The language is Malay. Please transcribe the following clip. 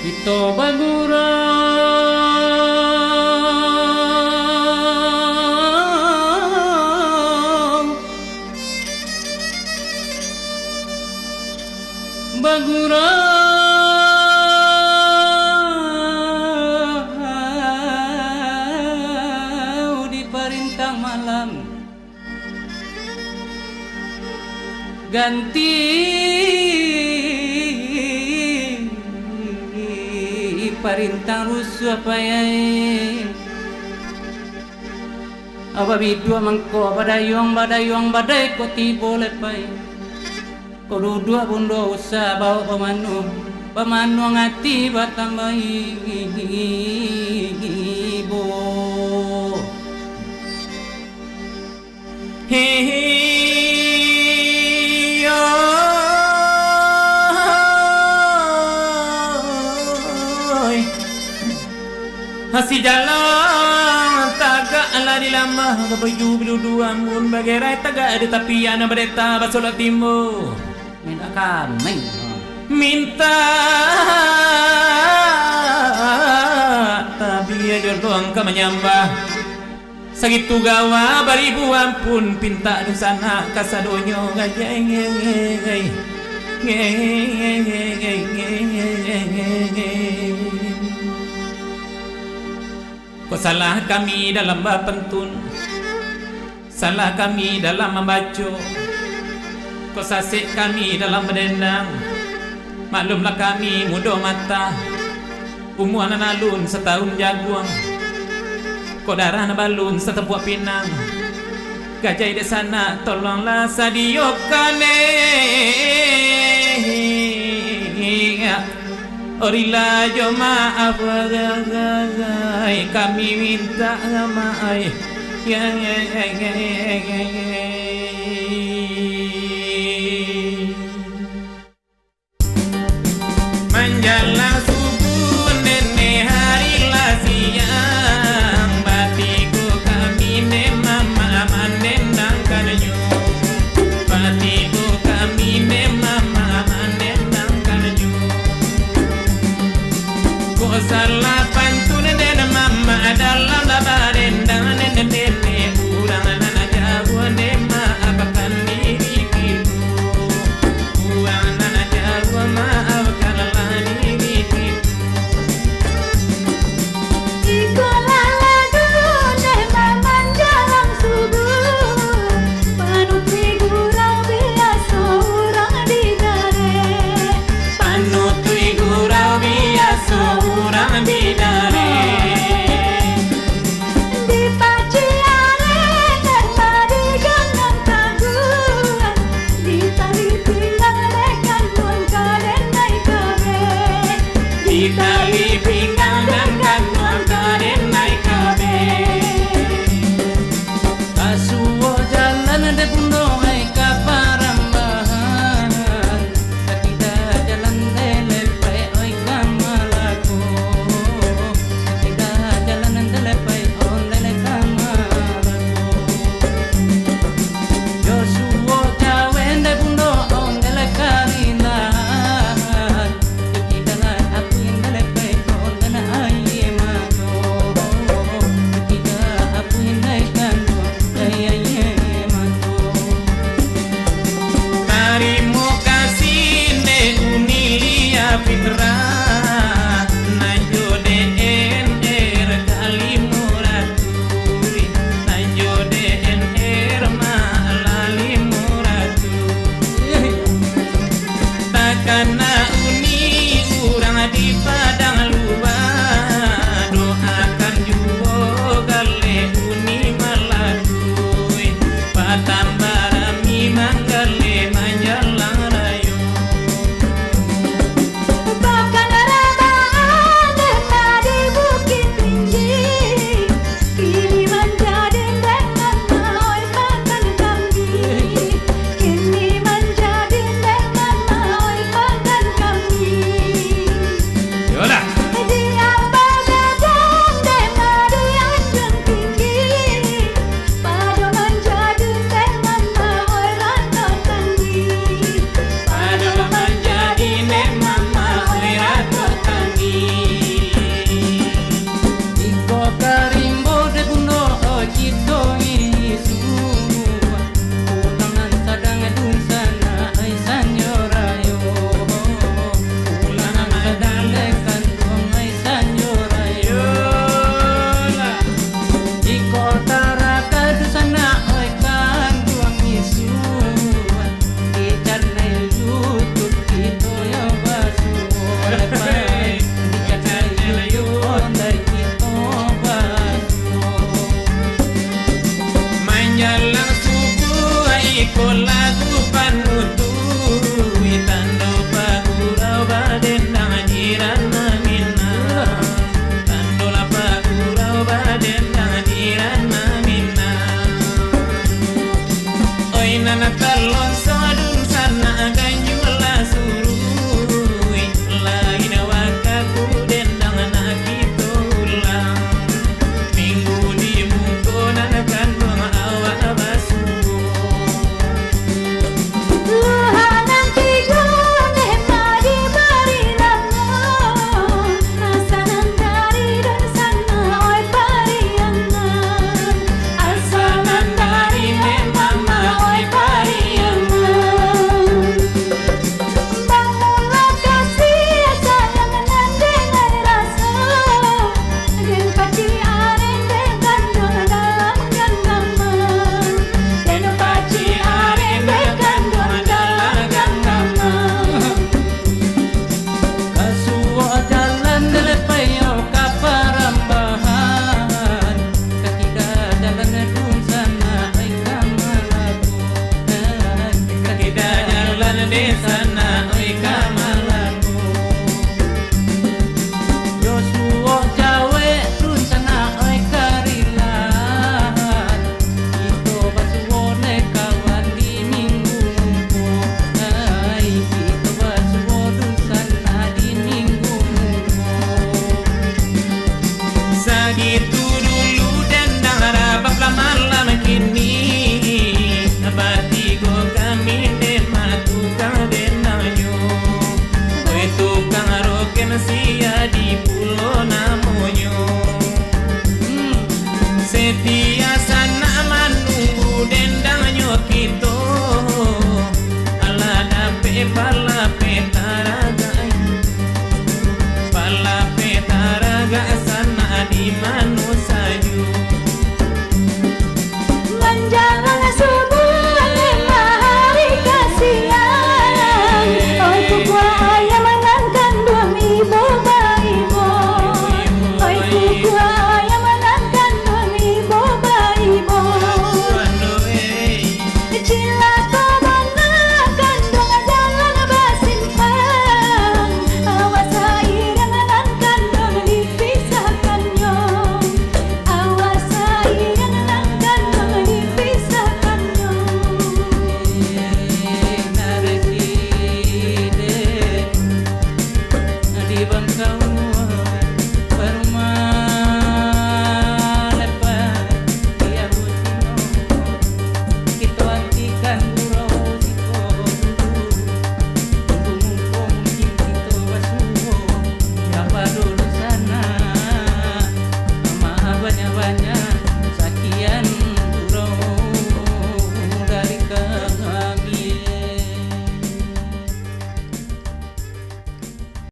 Ito bagurang bagurau di perintang malam ganti perintang rusuh payai ababidua mangko badayong badai ko tibo lepai ko dua bundo usah bawa pemanu ngati batamai ibo Hasi jalan tagak lari lama baju biluduan mun bagerai tagak ada tapian bereta basolat timur minta kami minta tapi aja doang ka menyambah sagitu gawa baribu ampun pinta di sana kasadonyo ngajai kok salah kami dalam bapentun, salah kami dalam membaca, kok sasik kami dalam berdendang. Maklumlah kami muda mata, umur anak alun setahun jaguang, kok darah balun setepuak pinang. Gajai di sana tolonglah sadiokane. Orila jo maaf kami minta maaf menjelang subuh nenek harilah siang batiku kami ne mama mandendang kanyo batiku kami ne mama mandendang kanyo salah pantun dan mama dalam labarendang nenek urang nana jawa nema apakan diriku urang nana jawa maafkan diriku ikulah lagu nema menjelang subuh panut figurang biasa orang di dare panut figurang biasa bidare di paciare dan madigangan taguan di tali pinggang rekan mon karen naik kabe di tali pinggang dan kantor karen naik kabe kasuo jalan de bundo ai kaparambahan tidak jalan de lepai oi kamalaku e palla